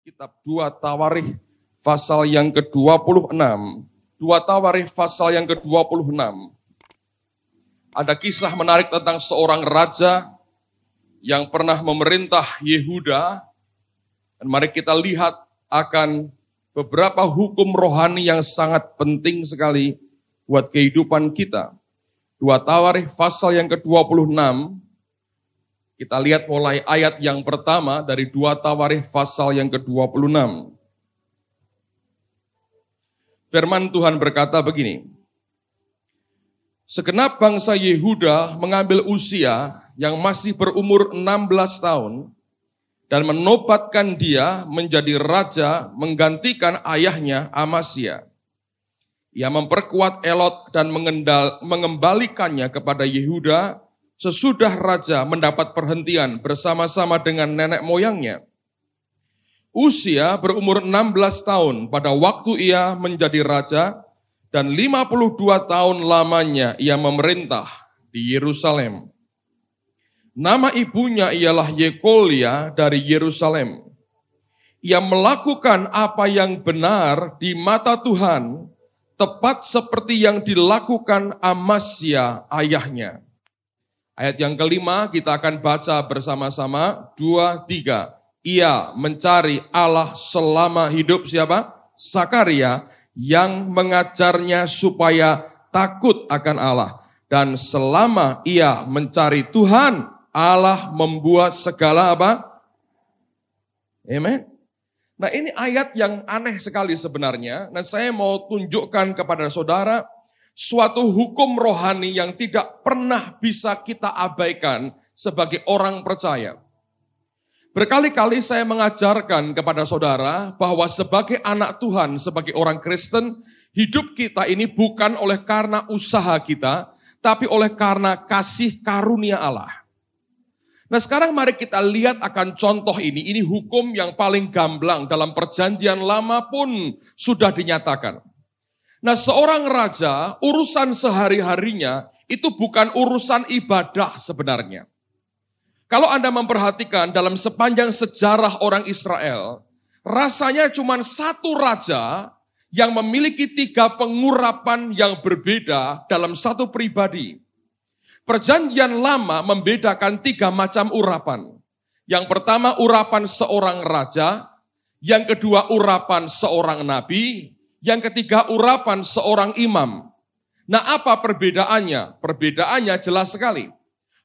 Kitab 2 Tawarikh pasal yang ke-26. 2 Tawarikh pasal yang ke-26. Ada kisah menarik tentang seorang raja yang pernah memerintah Yehuda. Dan mari kita lihat akan beberapa hukum rohani yang sangat penting sekali buat kehidupan kita. 2 Tawarikh pasal yang ke-26. Kita lihat mulai ayat yang pertama dari 2 Tawarikh pasal yang ke-26. Firman Tuhan berkata begini. Segenap bangsa Yehuda mengambil Uzia yang masih berumur 16 tahun dan menobatkan dia menjadi raja menggantikan ayahnya Amasya. Ia memperkuat Elot dan mengembalikannya kepada Yehuda sesudah raja mendapat perhentian bersama-sama dengan nenek moyangnya. Uzia berumur 16 tahun pada waktu ia menjadi raja dan 52 tahun lamanya ia memerintah di Yerusalem. Nama ibunya ialah Yekolia dari Yerusalem. Ia melakukan apa yang benar di mata Tuhan, tepat seperti yang dilakukan Amasya ayahnya. Ayat yang kelima kita akan baca bersama-sama 2, 3. Ia mencari Allah selama hidup siapa? Sakaria yang mengajarnya supaya takut akan Allah. Dan selama ia mencari Tuhan, Allah membuat segala apa? Amen. Nah ini ayat yang aneh sekali sebenarnya. Nah saya mau tunjukkan kepada saudara suatu hukum rohani yang tidak pernah bisa kita abaikan sebagai orang percaya. Berkali-kali saya mengajarkan kepada saudara bahwa sebagai anak Tuhan, sebagai orang Kristen, hidup kita ini bukan oleh karena usaha kita, tapi oleh karena kasih karunia Allah. Nah sekarang mari kita lihat akan contoh ini. Ini hukum yang paling gamblang dalam perjanjian lama pun sudah dinyatakan. Nah seorang raja, urusan sehari-harinya itu bukan urusan ibadah sebenarnya. Kalau Anda memperhatikan dalam sepanjang sejarah orang Israel, rasanya cuma satu raja yang memiliki 3 pengurapan yang berbeda dalam satu pribadi. Perjanjian lama membedakan 3 macam urapan. Yang pertama urapan seorang raja, yang kedua urapan seorang nabi, yang ketiga urapan seorang imam. Nah apa perbedaannya? Perbedaannya jelas sekali.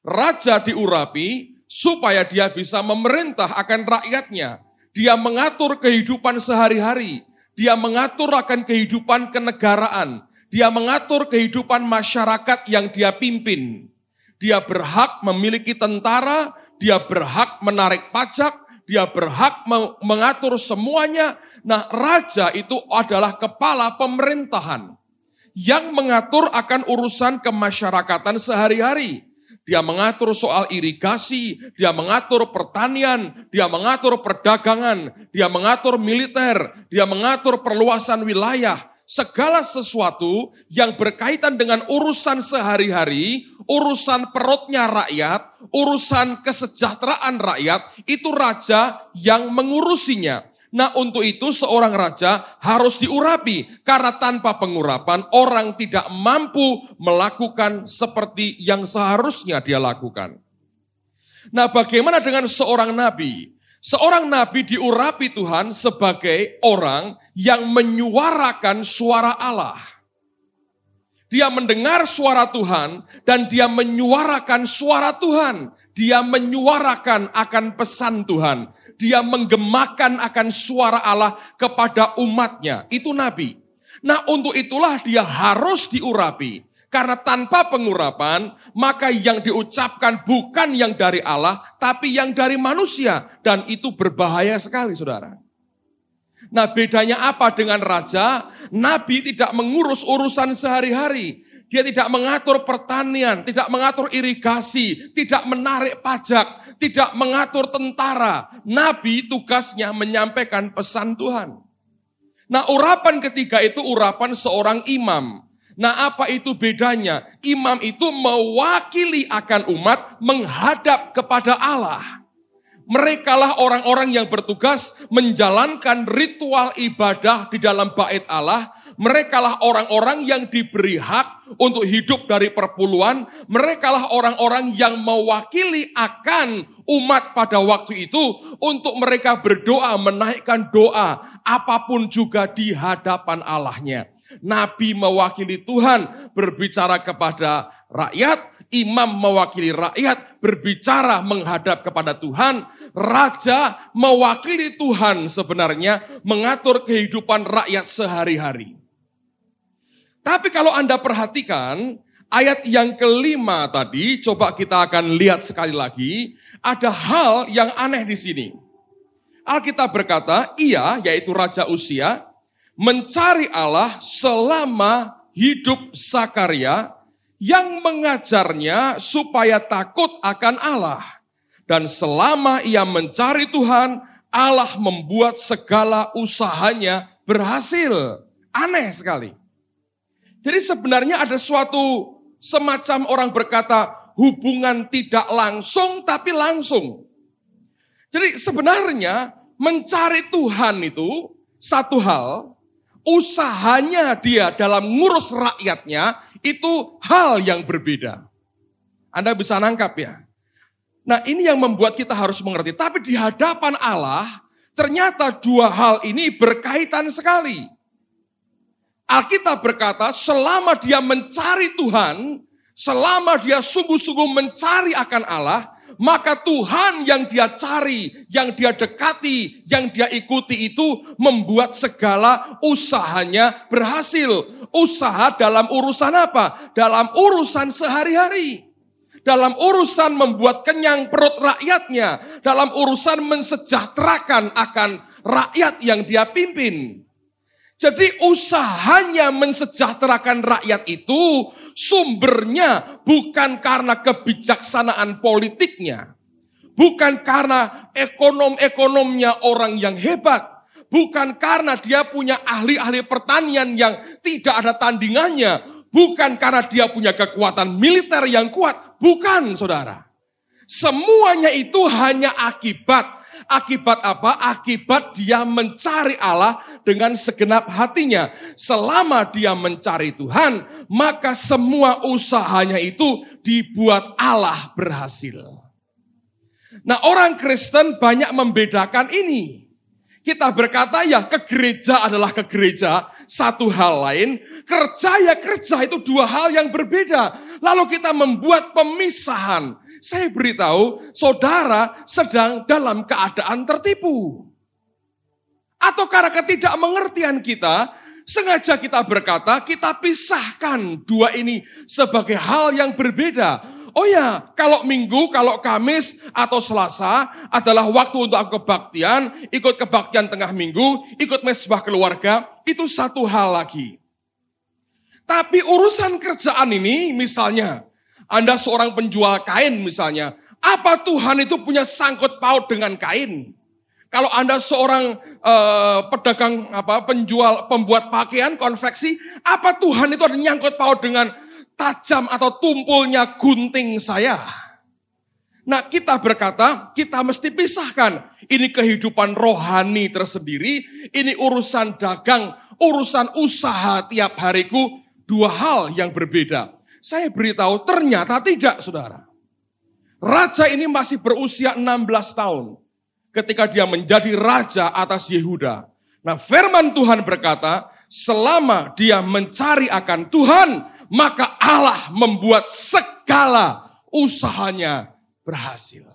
Raja diurapi supaya dia bisa memerintah akan rakyatnya. Dia mengatur kehidupan sehari-hari. Dia mengatur akan kehidupan kenegaraan. Dia mengatur kehidupan masyarakat yang dia pimpin. Dia berhak memiliki tentara, dia berhak menarik pajak, dia berhak mengatur semuanya. Nah, raja itu adalah kepala pemerintahan yang mengatur akan urusan kemasyarakatan sehari-hari. Dia mengatur soal irigasi, dia mengatur pertanian, dia mengatur perdagangan, dia mengatur militer, dia mengatur perluasan wilayah. Segala sesuatu yang berkaitan dengan urusan sehari-hari, urusan perutnya rakyat, urusan kesejahteraan rakyat, itu raja yang mengurusinya. Nah untuk itu seorang raja harus diurapi, karena tanpa pengurapan orang tidak mampu melakukan seperti yang seharusnya dia lakukan. Nah bagaimana dengan seorang nabi? Seorang nabi diurapi Tuhan sebagai orang yang menyuarakan suara Allah. Dia mendengar suara Tuhan dan dia menyuarakan suara Tuhan. Dia menyuarakan akan pesan Tuhan. Dia menggemakan akan suara Allah kepada umatnya. Itu nabi. Nah untuk itulah dia harus diurapi. Karena tanpa pengurapan, maka yang diucapkan bukan yang dari Allah, tapi yang dari manusia. Dan itu berbahaya sekali, saudara. Nah, bedanya apa dengan raja? Nabi tidak mengurus urusan sehari-hari. Dia tidak mengatur pertanian, tidak mengatur irigasi, tidak menarik pajak, tidak mengatur tentara. Nabi tugasnya menyampaikan pesan Tuhan. Nah, urapan ketiga itu urapan seorang imam. Nah apa itu bedanya? Imam itu mewakili akan umat menghadap kepada Allah. Merekalah orang-orang yang bertugas menjalankan ritual ibadah di dalam bait Allah. Merekalah orang-orang yang diberi hak untuk hidup dari perpuluhan. Merekalah orang-orang yang mewakili akan umat pada waktu itu untuk mereka berdoa, menaikkan doa apapun juga di hadapan Allahnya. Nabi mewakili Tuhan berbicara kepada rakyat, imam mewakili rakyat berbicara menghadap kepada Tuhan, raja mewakili Tuhan sebenarnya mengatur kehidupan rakyat sehari-hari. Tapi kalau Anda perhatikan ayat yang kelima tadi, coba kita akan lihat sekali lagi, ada hal yang aneh di sini. Alkitab berkata, ia, yaitu Raja Uzia, mencari Allah selama hidup Zakaria yang mengajarnya supaya takut akan Allah. Dan selama ia mencari Tuhan, Allah membuat segala usahanya berhasil. Aneh sekali. Jadi sebenarnya ada suatu semacam orang berkata hubungan tidak langsung tapi langsung. Jadi sebenarnya mencari Tuhan itu satu hal, usahanya dia dalam ngurus rakyatnya itu hal yang berbeda. Anda bisa nangkap ya. Nah ini yang membuat kita harus mengerti. Tapi di hadapan Allah ternyata dua hal ini berkaitan sekali. Alkitab berkata selama dia mencari Tuhan, selama dia sungguh-sungguh mencari akan Allah, maka Tuhan yang dia cari, yang dia dekati, yang dia ikuti itu membuat segala usahanya berhasil. Usaha dalam urusan apa? Dalam urusan sehari-hari. Dalam urusan membuat kenyang perut rakyatnya. Dalam urusan mensejahterakan akan rakyat yang dia pimpin. Jadi usahanya mensejahterakan rakyat itu sumbernya bukan karena kebijaksanaan politiknya. Bukan karena ekonomnya orang yang hebat. Bukan karena dia punya ahli-ahli pertanian yang tidak ada tandingannya. Bukan karena dia punya kekuatan militer yang kuat. Bukan, saudara. Semuanya itu hanya akibat. Akibat apa? Akibat dia mencari Allah dengan segenap hatinya. Selama dia mencari Tuhan, maka semua usahanya itu dibuat Allah berhasil. Nah, orang Kristen banyak membedakan ini. Kita berkata ya ke gereja adalah ke gereja, satu hal lain. Kerja ya kerja, itu dua hal yang berbeda. Lalu kita membuat pemisahan. Saya beritahu, saudara sedang dalam keadaan tertipu. Atau karena ketidakmengertian kita, sengaja kita berkata, kita pisahkan dua ini sebagai hal yang berbeda. Oh ya, kalau Minggu, kalau Kamis atau Selasa adalah waktu untuk kebaktian, ikut kebaktian tengah minggu, ikut mesbah keluarga, itu satu hal lagi. Tapi urusan kerjaan ini misalnya, Anda seorang penjual kain misalnya, apa Tuhan itu punya sangkut paut dengan kain? Kalau Anda seorang pedagang pembuat pakaian, konveksi, apa Tuhan itu ada nyangkut paut dengan tajam atau tumpulnya gunting saya? Nah, kita berkata, kita mesti pisahkan. Ini kehidupan rohani tersendiri, ini urusan dagang, urusan usaha tiap hariku, dua hal yang berbeda. Saya beritahu ternyata tidak, saudara. Raja ini masih berusia 16 tahun ketika dia menjadi raja atas Yehuda. Nah, firman Tuhan berkata, selama dia mencari akan Tuhan, maka Allah membuat segala usahanya berhasil.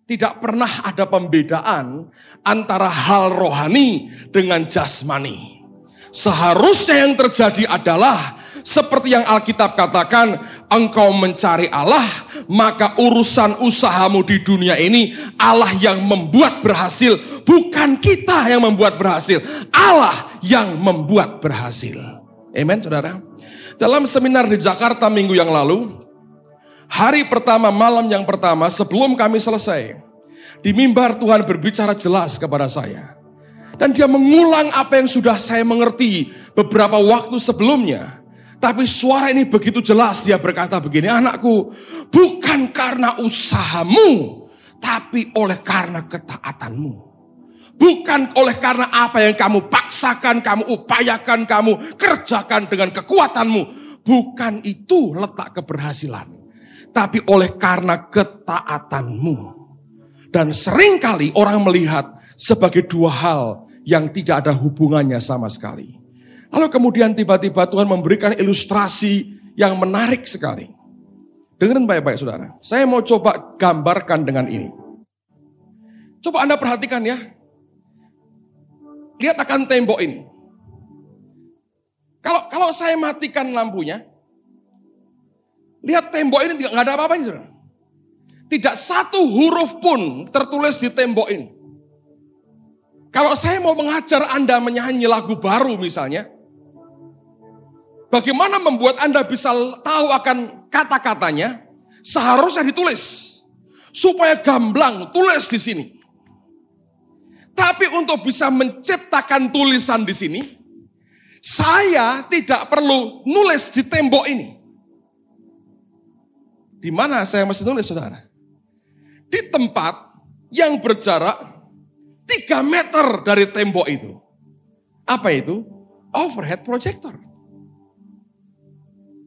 Tidak pernah ada pembedaan antara hal rohani dengan jasmani. Seharusnya yang terjadi adalah seperti yang Alkitab katakan, engkau mencari Allah, maka urusan usahamu di dunia ini Allah yang membuat berhasil, bukan kita yang membuat berhasil, Allah yang membuat berhasil. Amen, saudara. Dalam seminar di Jakarta minggu yang lalu, hari pertama, malam yang pertama sebelum kami selesai, di mimbar Tuhan berbicara jelas kepada saya. Dan dia mengulang apa yang sudah saya mengerti beberapa waktu sebelumnya. Tapi suara ini begitu jelas, dia berkata begini, anakku, bukan karena usahamu, tapi oleh karena ketaatanmu. Bukan oleh karena apa yang kamu paksakan, kamu upayakan, kamu kerjakan dengan kekuatanmu. Bukan itu letak keberhasilan. Tapi oleh karena ketaatanmu. Dan seringkali orang melihat sebagai dua hal yang tidak ada hubungannya sama sekali. Lalu kemudian tiba-tiba Tuhan memberikan ilustrasi yang menarik sekali. Dengerin baik-baik saudara. Saya mau coba gambarkan dengan ini. Coba Anda perhatikan ya. Lihat akan tembok ini. Kalau saya matikan lampunya, lihat tembok ini nggak ada apa-apanya, saudara. Tidak satu huruf pun tertulis di tembok ini. Kalau saya mau mengajar Anda menyanyi lagu baru misalnya, bagaimana membuat Anda bisa tahu akan kata-katanya? Seharusnya ditulis supaya gamblang, tulis di sini. Tapi untuk bisa menciptakan tulisan di sini, saya tidak perlu nulis di tembok ini. Di mana saya mesti nulis, saudara? Di tempat yang berjarak 3 meter dari tembok itu. Apa itu? Overhead projector.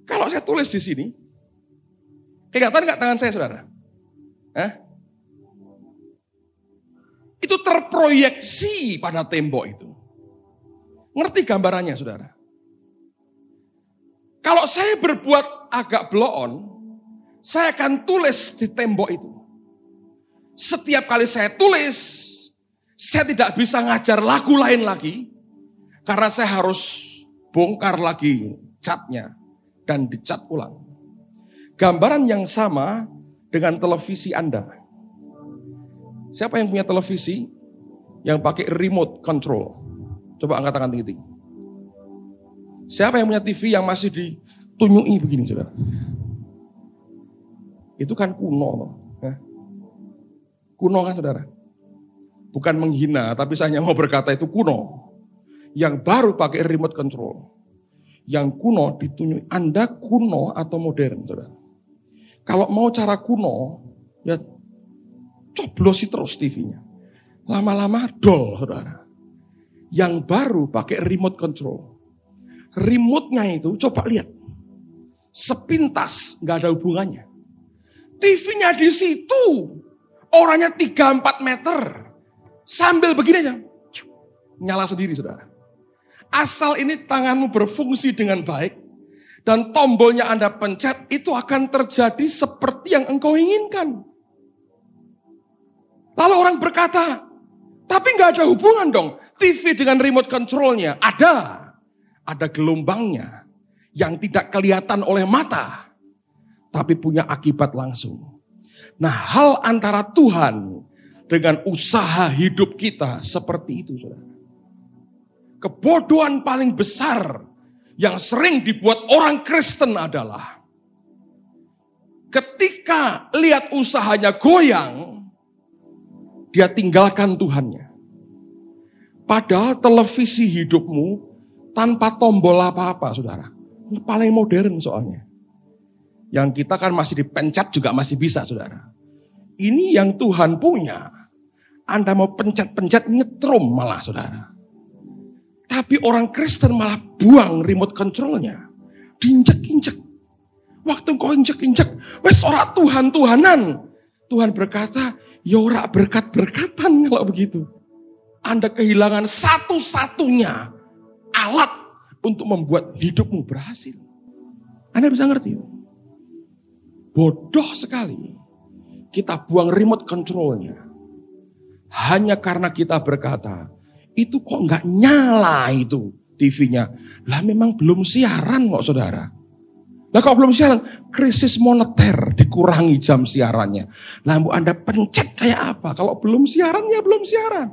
Kalau saya tulis di sini, kelihatan nggak tangan saya, saudara? Itu terproyeksi pada tembok itu. Ngerti gambarannya, saudara? Kalau saya berbuat agak blow on, saya akan tulis di tembok itu. Setiap kali saya tulis, saya tidak bisa ngajar lagu lain lagi, karena saya harus bongkar lagi catnya dan dicat ulang. Gambaran yang sama dengan televisi Anda. Siapa yang punya televisi yang pakai remote control? Coba angkat tangan tinggi-tinggi. Siapa yang punya TV yang masih ditunjuki begini, saudara? Itu kan kuno. Kuno kan, saudara? Bukan menghina, tapi saya hanya mau berkata itu kuno. Yang baru pakai remote control. Yang kuno ditunjuk. Anda kuno atau modern, saudara? Kalau mau cara kuno, ya coblosi terus TV-nya. Lama-lama dol, saudara. Yang baru pakai remote control. Remote-nya itu, coba lihat. Sepintas, nggak ada hubungannya. TV-nya di situ. Orangnya 3-4 meter. Sambil begini aja. Nyala sendiri, saudara. Asal ini tanganmu berfungsi dengan baik. Dan tombolnya Anda pencet, itu akan terjadi seperti yang engkau inginkan. Lalu orang berkata, tapi nggak ada hubungan dong. TV dengan remote controlnya ada gelombangnya yang tidak kelihatan oleh mata, tapi punya akibat langsung. Nah, hal antara Tuhan dengan usaha hidup kita seperti itu, saudara. Kebodohan paling besar yang sering dibuat orang Kristen adalah ketika lihat usahanya goyang, dia tinggalkan Tuhannya. Padahal televisi hidupmu tanpa tombol apa-apa, saudara. Ini paling modern soalnya. Yang kita kan masih dipencet juga masih bisa, saudara. Ini yang Tuhan punya. Anda mau pencet-pencet nyetrum malah, saudara. Tapi orang Kristen malah buang remote controlnya. Diinjek-injek. Waktu kau injek-injek, wes ora Tuhan-Tuhanan. Tuhan berkata, ya ora berkat-berkatan kalau begitu. Anda kehilangan satu-satunya alat untuk membuat hidupmu berhasil. Anda bisa ngerti? Bodoh sekali. Kita buang remote controlnya. Hanya karena kita berkata, itu kok nggak nyala itu TV-nya. Lah memang belum siaran kok, saudara. Lah kalau belum siaran, krisis moneter dikurangi jam siarannya. Lampu Anda pencet kayak apa? Kalau belum siaran, ya belum siaran.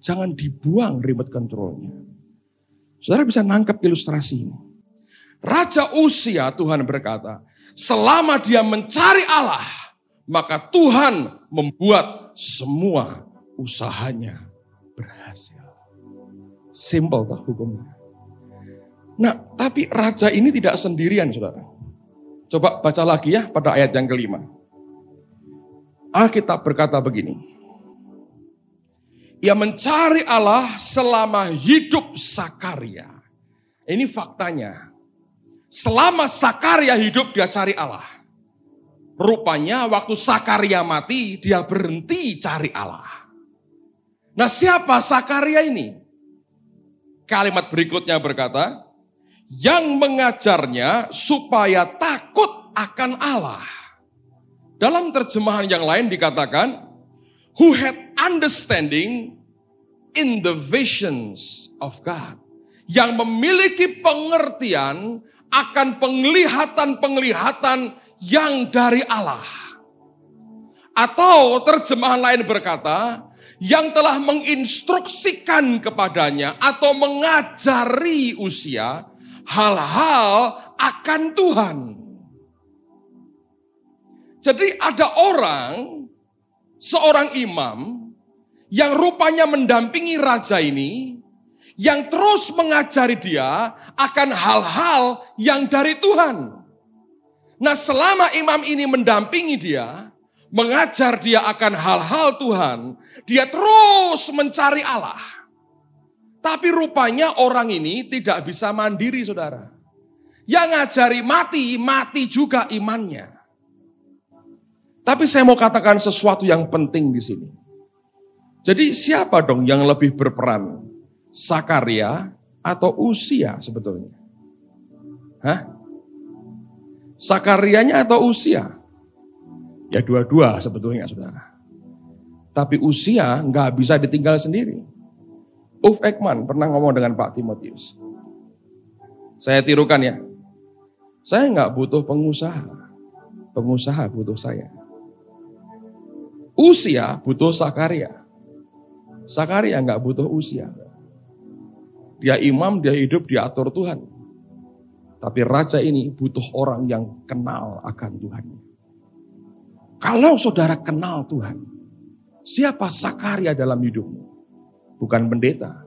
Jangan dibuang remote controlnya. Saudara bisa nangkep ilustrasi ini. Raja Uzia, Tuhan berkata, selama dia mencari Allah, maka Tuhan membuat semua usahanya berhasil. Simple tak hukumnya. Nah, tapi raja ini tidak sendirian, saudara. Coba baca lagi ya pada ayat yang kelima. Alkitab berkata begini. Ia mencari Allah selama hidup Sakaria. Ini faktanya. Selama Sakaria hidup dia cari Allah. Rupanya waktu Sakaria mati dia berhenti cari Allah. Nah, siapa Sakaria ini? Kalimat berikutnya berkata, yang mengajarnya supaya takut akan Allah. Dalam terjemahan yang lain dikatakan, who had understanding in the visions of God. Yang memiliki pengertian akan penglihatan-penglihatan yang dari Allah. Atau terjemahan lain berkata, yang telah menginstruksikan kepadanya atau mengajari Uzia hal-hal akan Tuhan. Jadi ada seorang imam yang rupanya mendampingi raja ini, yang terus mengajari dia akan hal-hal yang dari Tuhan. Nah, selama imam ini mendampingi dia, mengajar dia akan hal-hal Tuhan, dia terus mencari Allah. Tapi rupanya orang ini tidak bisa mandiri, saudara. Yang ngajari mati juga imannya. Tapi saya mau katakan sesuatu yang penting di sini. Jadi siapa dong yang lebih berperan? Sakaria atau Uzia sebetulnya? Hah? Sakarianya atau Uzia? Ya dua-dua sebetulnya, saudara. Tapi Uzia nggak bisa ditinggal sendiri. Uf Ekman pernah ngomong dengan Pak Timotius. Saya tirukan ya. Saya nggak butuh pengusaha. Pengusaha butuh saya. Uzia butuh Sakaria. Sakaria nggak butuh Uzia. Dia imam, dia hidup, dia atur Tuhan. Tapi raja ini butuh orang yang kenal akan Tuhan. Kalau saudara kenal Tuhan, siapa Sakaria dalam hidupmu? Bukan pendeta,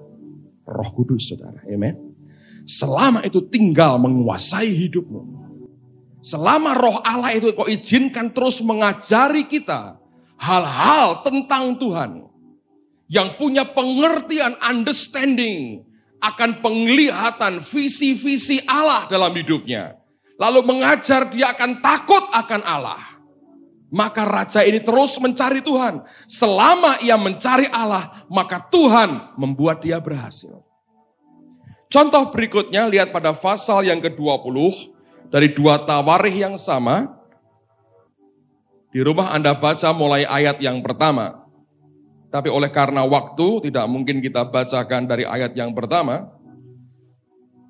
Roh Kudus, saudara. Amen. Selama itu tinggal menguasai hidupmu. Selama Roh Allah itu kau izinkan terus mengajari kita hal-hal tentang Tuhan. Yang punya pengertian, understanding akan penglihatan visi-visi Allah dalam hidupnya. Lalu mengajar dia akan takut akan Allah. Maka raja ini terus mencari Tuhan. Selama ia mencari Allah, maka Tuhan membuat dia berhasil. Contoh berikutnya, lihat pada pasal yang ke-20 dari 2 Tawarikh yang sama. Di rumah Anda baca mulai ayat yang pertama. Tapi oleh karena waktu, tidak mungkin kita bacakan dari ayat yang pertama.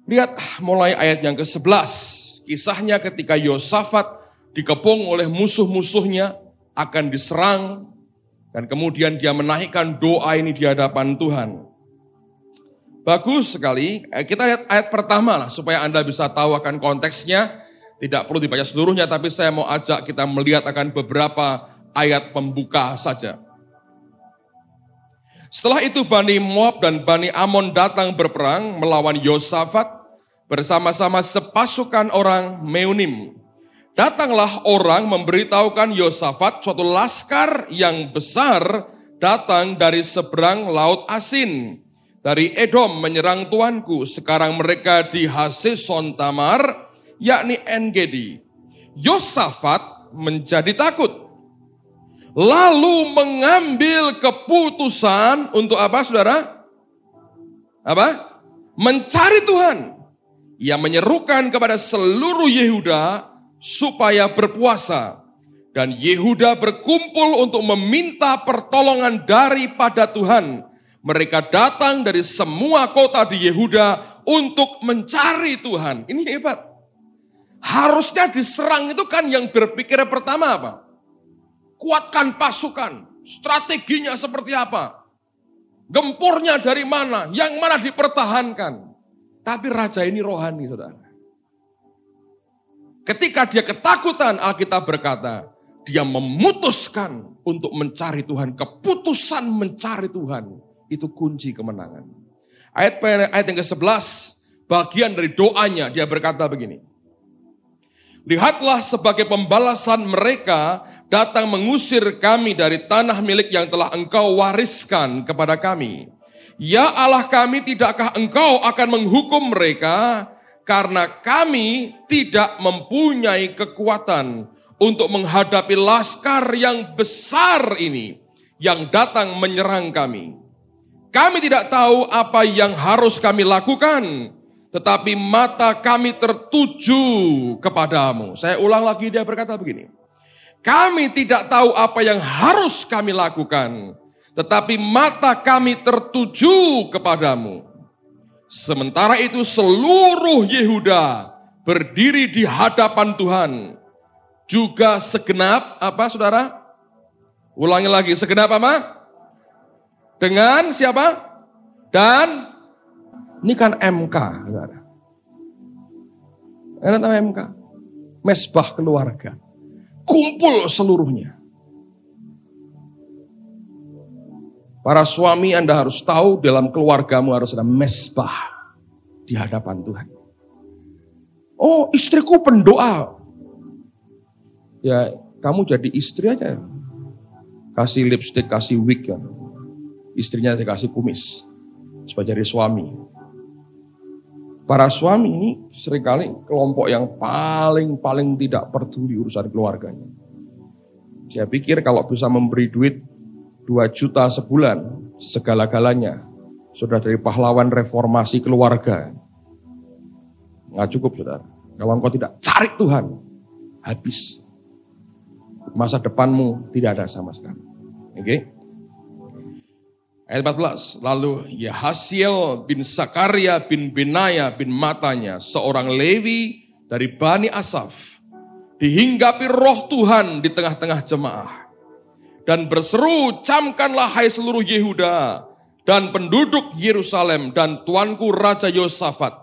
Lihat mulai ayat yang ke-11. Kisahnya ketika Yosafat dikepung oleh musuh-musuhnya, akan diserang, dan kemudian dia menaikkan doa ini di hadapan Tuhan. Bagus sekali, kita lihat ayat pertama lah, supaya Anda bisa tahu akan konteksnya. Tidak perlu dibaca seluruhnya, tapi saya mau ajak kita melihat akan beberapa ayat pembuka saja. Setelah itu Bani Moab dan Bani Amon datang berperang melawan Yosafat bersama-sama sepasukan orang Meunim. Datanglah orang memberitahukan Yosafat suatu laskar yang besar datang dari seberang laut Asin. Dari Edom menyerang tuanku. Sekarang mereka di Haseson Tamar, yakni En-Gedi. Yosafat menjadi takut. Lalu mengambil keputusan untuk apa, saudara? Apa? Mencari Tuhan. Ia menyerukan kepada seluruh Yehuda supaya berpuasa. Dan Yehuda berkumpul untuk meminta pertolongan daripada Tuhan. Mereka datang dari semua kota di Yehuda untuk mencari Tuhan. Ini hebat. Harusnya diserang itu kan yang berpikir pertama apa? Kuatkan pasukan, strateginya seperti apa? Gempurnya dari mana? Yang mana dipertahankan? Tapi raja ini rohani, saudara. Ketika dia ketakutan, Alkitab berkata, dia memutuskan untuk mencari Tuhan. Keputusan mencari Tuhan, itu kunci kemenangan. Ayat yang ke-11, bagian dari doanya, dia berkata begini. Lihatlah sebagai pembalasan mereka datang mengusir kami dari tanah milik yang telah Engkau wariskan kepada kami. Ya Allah kami, tidakkah Engkau akan menghukum mereka, karena kami tidak mempunyai kekuatan untuk menghadapi laskar yang besar ini yang datang menyerang kami. Kami tidak tahu apa yang harus kami lakukan, tetapi mata kami tertuju kepadamu. Saya ulang lagi, dia berkata begini. Kami tidak tahu apa yang harus kami lakukan, tetapi mata kami tertuju kepadamu. Sementara itu seluruh Yehuda berdiri di hadapan Tuhan. Juga segenap apa saudara? Ulangi lagi, segenap apa? Dengan siapa? Dan ini kan MK, saudara. Enak tahu MK? Mesbah keluarga. Kumpul seluruhnya. Para suami, Anda harus tahu dalam keluargamu harus ada mesbah di hadapan Tuhan. Oh, istriku pendoa. Ya, kamu jadi istri aja. Kasih lipstick, kasih wig ya. Istrinya dikasih kumis supaya jadi suami. Para suami ini seringkali kelompok yang paling tidak peduli urusan keluarganya. Saya pikir kalau bisa memberi duit 2 juta sebulan, segala-galanya sudah dari pahlawan reformasi keluarga. Nggak cukup, saudara. Kalau engkau tidak cari Tuhan, habis. Masa depanmu tidak ada sama sekali. Oke? Ayat 14. Lalu Yahasiel bin Sakaria bin Benaya bin Matanya, seorang Lewi dari Bani Asaf, dihinggapi roh Tuhan di tengah-tengah jemaah. Dan berseru, camkanlah hai seluruh Yehuda dan penduduk Yerusalem dan tuanku Raja Yosafat.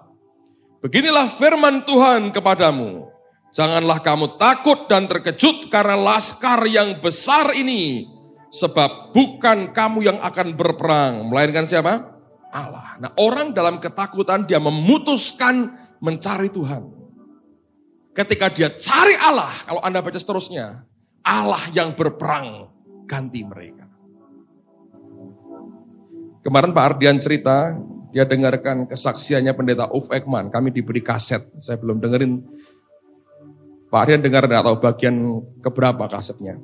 Beginilah firman Tuhan kepadamu. Janganlah kamu takut dan terkejut karena laskar yang besar ini. Sebab bukan kamu yang akan berperang, melainkan siapa? Allah. Nah, orang dalam ketakutan dia memutuskan mencari Tuhan. Ketika dia cari Allah, kalau Anda baca seterusnya, Allah yang berperang ganti mereka. Kemarin Pak Ardian cerita, dia dengarkan kesaksiannya pendeta Uf Ekman. Kami diberi kaset, saya belum dengerin. Pak Ardian dengar, tidak tahu bagian keberapa kasetnya.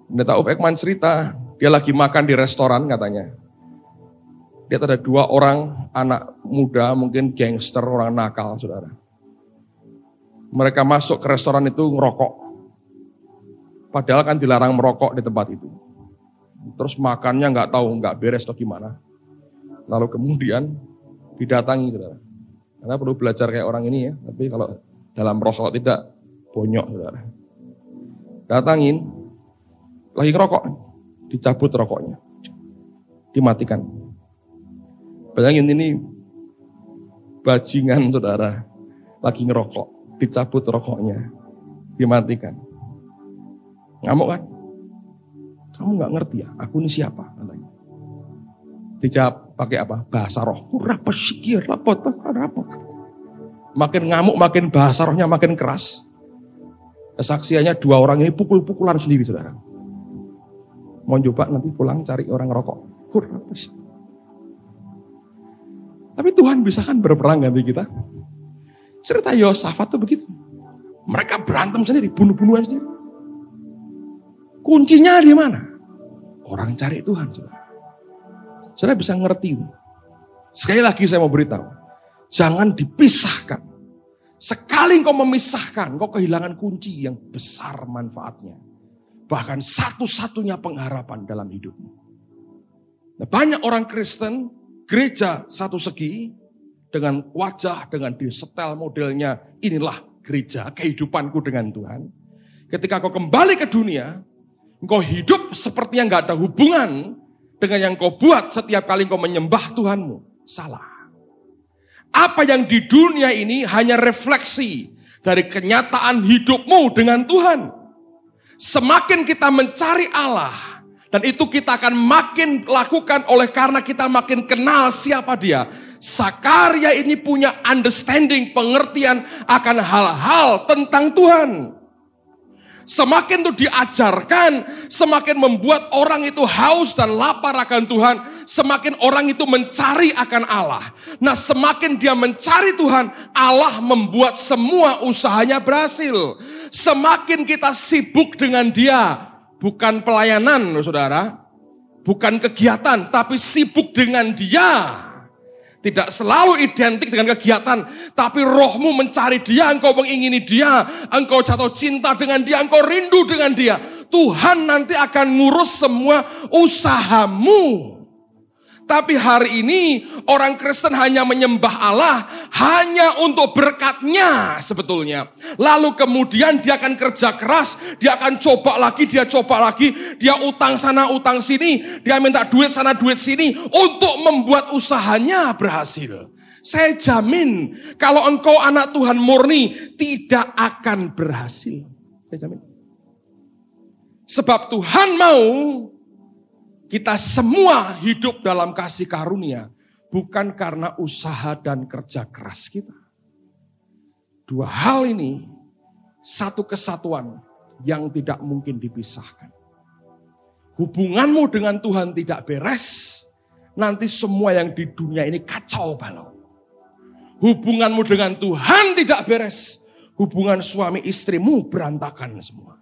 Pendeta Uf Ekman cerita, dia lagi makan di restoran katanya. Dia ada 2 orang anak muda, mungkin gangster, orang nakal, saudara. Mereka masuk ke restoran itu ngerokok. Padahal kan dilarang merokok di tempat itu. Terus makannya nggak beres atau gimana. Lalu kemudian didatangi, saudara. Karena perlu belajar kayak orang ini ya. Tapi kalau dalam roh kalau tidak, bonyok, saudara. Datangin, lagi ngerokok, dicabut rokoknya, dimatikan. Bayangin ini bajingan, saudara, lagi ngerokok, dicabut rokoknya, dimatikan. Ngamuk kan? Kamu nggak ngerti ya, aku ini siapa? Katanya. Dijawab pakai apa? Bahasa roh. Makin ngamuk, makin bahasa rohnya makin keras. Kesaksiannya 2 orang ini pukul-pukulan sendiri, saudara. Mau coba nanti pulang cari orang rokok. Tapi Tuhan bisa kan berperang ganti kita. Cerita Yosafat tuh begitu. Mereka berantem sendiri, bunuh-bunuhan sendiri. Kuncinya di mana? Orang cari Tuhan, saudara. Saudara bisa ngerti. Sekali lagi saya mau beritahu. Jangan dipisahkan. Sekali engkau memisahkan, engkau kehilangan kunci yang besar manfaatnya. Bahkan satu-satunya pengharapan dalam hidupmu. Nah, banyak orang Kristen, gereja satu segi, dengan wajah, dengan disetel modelnya, inilah gereja, kehidupanku dengan Tuhan. Ketika kau kembali ke dunia, engkau hidup sepertinya nggak ada hubungan dengan yang kau buat setiap kali engkau menyembah Tuhanmu. Salah. Apa yang di dunia ini hanya refleksi dari kenyataan hidupmu dengan Tuhan. Semakin kita mencari Allah, dan itu kita akan makin lakukan oleh karena kita makin kenal siapa Dia. Sakaria ini punya understanding, pengertian akan hal-hal tentang Tuhan. semakin itu diajarkan, semakin membuat orang itu haus dan lapar akan Tuhan, semakin orang itu mencari akan Allah. Nah, semakin dia mencari Tuhan, Allah membuat semua usahanya berhasil. Semakin kita sibuk dengan Dia, bukan pelayanan, saudara, bukan kegiatan, tapi sibuk dengan Dia. Tidak selalu identik dengan kegiatan, tapi rohmu mencari Dia, engkau mengingini Dia, engkau jatuh cinta dengan Dia, engkau rindu dengan Dia. Tuhan nanti akan ngurus semua usahamu. Tapi hari ini orang Kristen hanya menyembah Allah hanya untuk berkat-Nya sebetulnya. Lalu kemudian dia akan kerja keras, dia akan coba lagi, dia utang sana utang sini, dia minta duit sana duit sini untuk membuat usahanya berhasil. Saya jamin kalau engkau anak Tuhan murni tidak akan berhasil. Saya jamin. Sebab Tuhan mau kita semua hidup dalam kasih karunia, bukan karena usaha dan kerja keras kita. Dua hal ini, satu kesatuan yang tidak mungkin dipisahkan. Hubunganmu dengan Tuhan tidak beres, nanti semua yang di dunia ini kacau balau. Hubunganmu dengan Tuhan tidak beres, hubungan suami istrimu berantakan semua.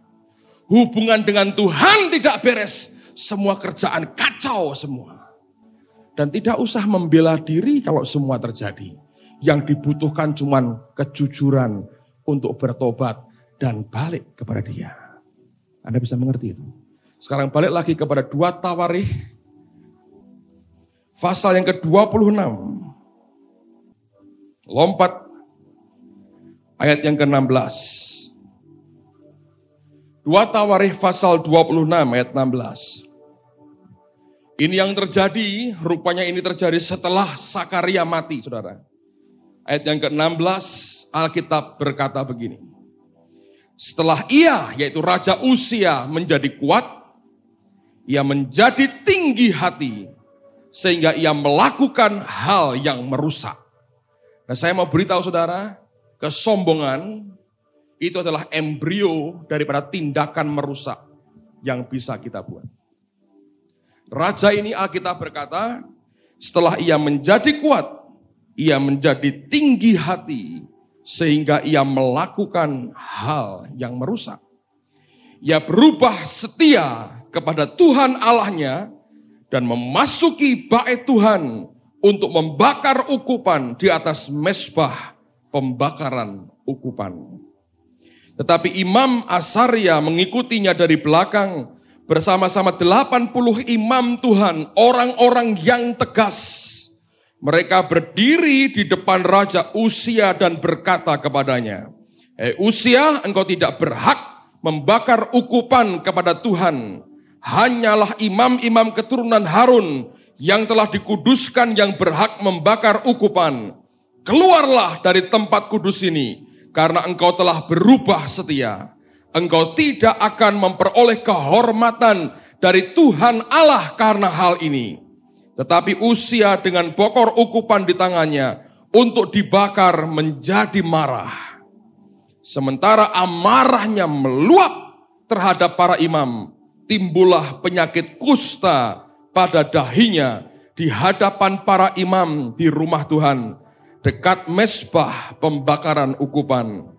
Hubungan dengan Tuhan tidak beres, semua kerjaan kacau semua. Dan tidak usah membela diri kalau semua terjadi. Yang dibutuhkan cuma kejujuran untuk bertobat dan balik kepada Dia. Anda bisa mengerti itu. Sekarang balik lagi kepada 2 Tawarikh. Pasal yang ke-26. Lompat ayat yang ke-16. 2 Tawarikh pasal 26 ayat 16. Ini yang terjadi, rupanya ini terjadi setelah Sakaria mati, saudara. Ayat yang ke-16, Alkitab berkata begini. Setelah ia, yaitu Raja Uzia menjadi kuat, ia menjadi tinggi hati, sehingga ia melakukan hal yang merusak. Nah, saya mau beritahu saudara, kesombongan itu adalah embrio daripada tindakan merusak yang bisa kita buat. Raja ini Alkitab berkata, setelah ia menjadi kuat, ia menjadi tinggi hati, sehingga ia melakukan hal yang merusak. Ia berubah setia kepada Tuhan Allahnya, dan memasuki bait Tuhan untuk membakar ukupan di atas mezbah pembakaran ukupan. Tetapi Imam Asaria mengikutinya dari belakang bersama-sama 80 imam Tuhan, orang-orang yang tegas. Mereka berdiri di depan Raja Uzia dan berkata kepadanya, Uzia, engkau tidak berhak membakar ukupan kepada Tuhan. Hanyalah imam-imam keturunan Harun yang telah dikuduskan yang berhak membakar ukupan. Keluarlah dari tempat kudus ini, karena engkau telah berubah setia. Engkau tidak akan memperoleh kehormatan dari Tuhan Allah karena hal ini. Tetapi Uzia dengan bokor ukupan di tangannya untuk dibakar menjadi marah. Sementara amarahnya meluap terhadap para imam, timbullah penyakit kusta pada dahinya di hadapan para imam di rumah Tuhan, dekat mezbah pembakaran ukupan.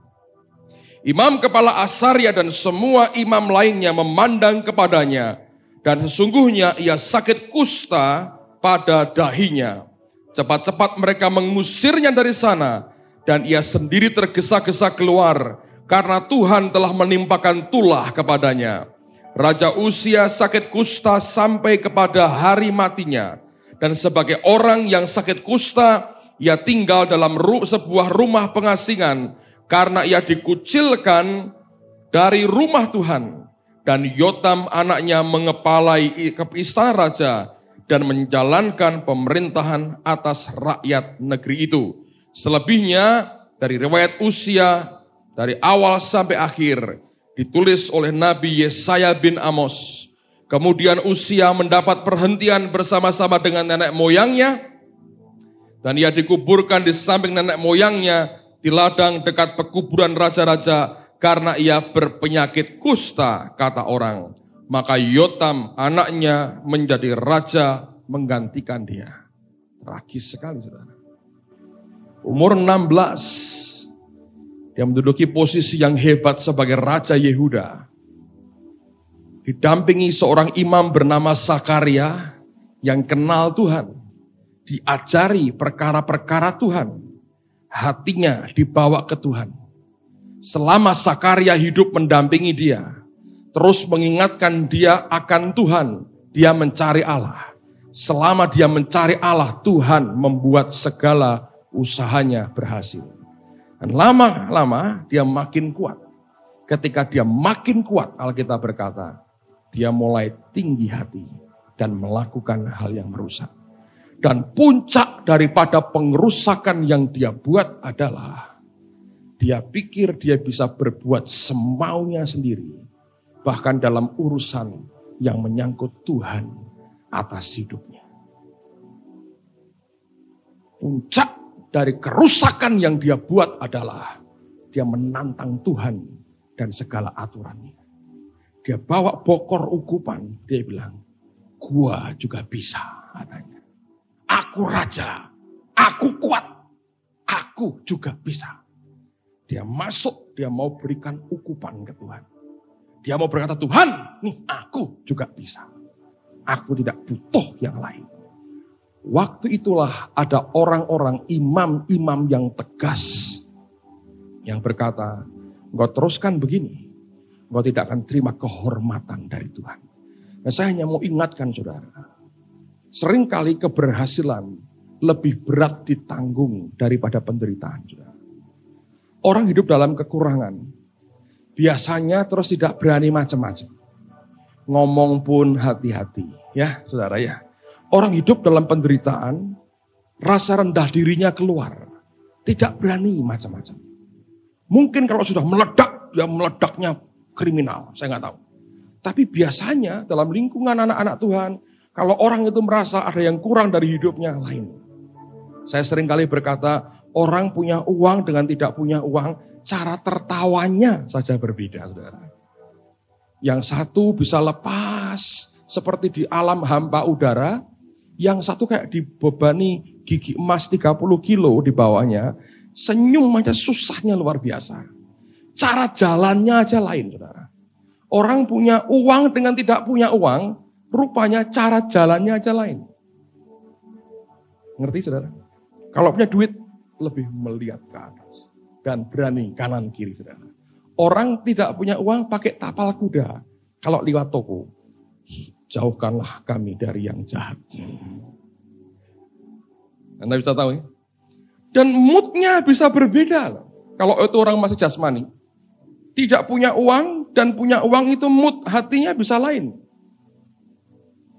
Imam kepala Asaria dan semua imam lainnya memandang kepadanya, dan sesungguhnya ia sakit kusta pada dahinya. Cepat-cepat mereka mengusirnya dari sana, dan ia sendiri tergesa-gesa keluar, karena Tuhan telah menimpakan tulah kepadanya. Raja Uzia sakit kusta sampai kepada hari matinya, dan sebagai orang yang sakit kusta, ia tinggal dalam sebuah rumah pengasingan, karena ia dikucilkan dari rumah Tuhan. Dan Yotam anaknya mengepalai istana raja dan menjalankan pemerintahan atas rakyat negeri itu. Selebihnya dari riwayat Uzia dari awal sampai akhir ditulis oleh Nabi Yesaya bin Amos. Kemudian Uzia mendapat perhentian bersama-sama dengan nenek moyangnya, dan ia dikuburkan di samping nenek moyangnya di ladang dekat pekuburan raja-raja, karena ia berpenyakit kusta, kata orang. Maka Yotam anaknya menjadi raja menggantikan dia. Tragis sekali, saudara. Umur 16, dia menduduki posisi yang hebat sebagai Raja Yehuda. Didampingi seorang imam bernama Zakaria yang kenal Tuhan. Diajari perkara-perkara Tuhan. Hatinya dibawa ke Tuhan. Selama Zakaria hidup mendampingi dia, terus mengingatkan dia akan Tuhan, dia mencari Allah. Selama dia mencari Allah, Tuhan membuat segala usahanya berhasil. Dan lama-lama dia makin kuat. Ketika dia makin kuat, Alkitab berkata, dia mulai tinggi hati dan melakukan hal yang merusak. Dan puncak daripada pengerusakan yang dia buat adalah dia pikir dia bisa berbuat semaunya sendiri. Bahkan dalam urusan yang menyangkut Tuhan atas hidupnya. Puncak dari kerusakan yang dia buat adalah dia menantang Tuhan dan segala aturannya. Dia bawa bokor ukupan, dia bilang, gua juga bisa, katanya. Aku raja, aku kuat, aku juga bisa. Dia masuk, dia mau berikan ukupan ke Tuhan. Dia mau berkata, Tuhan, nih aku juga bisa. Aku tidak butuh yang lain. Waktu itulah ada orang-orang imam-imam yang tegas. Yang berkata, engkau teruskan begini. Engkau tidak akan terima kehormatan dari Tuhan. Nah, saya hanya mau ingatkan saudara. Seringkali keberhasilan lebih berat ditanggung daripada penderitaan. Saudara. Orang hidup dalam kekurangan. Biasanya terus tidak berani macam-macam. Ngomong pun hati-hati. Ya saudara ya. Orang hidup dalam penderitaan, rasa rendah dirinya keluar. Tidak berani macam-macam. Mungkin kalau sudah meledak, dia meledaknya kriminal. Saya nggak tahu. Tapi biasanya dalam lingkungan anak-anak Tuhan, kalau orang itu merasa ada yang kurang dari hidupnya, lain. Saya sering kali berkata, orang punya uang dengan tidak punya uang, cara tertawanya saja berbeda, saudara. Yang satu bisa lepas seperti di alam hampa udara, yang satu kayak dibebani gigi emas 30 kilo di bawahnya, senyum aja susahnya luar biasa. Cara jalannya aja lain, saudara. Orang punya uang dengan tidak punya uang, rupanya cara jalannya aja lain. Ngerti, saudara? Kalau punya duit, lebih melihat ke atas. Dan berani kanan kiri, saudara. Orang tidak punya uang pakai tapal kuda. Kalau lewat toko, jauhkanlah kami dari yang jahat. Anda bisa tahu ya? Dan moodnya bisa berbeda. Kalau itu orang masih jasmani. Tidak punya uang dan punya uang itu mood hatinya bisa lain.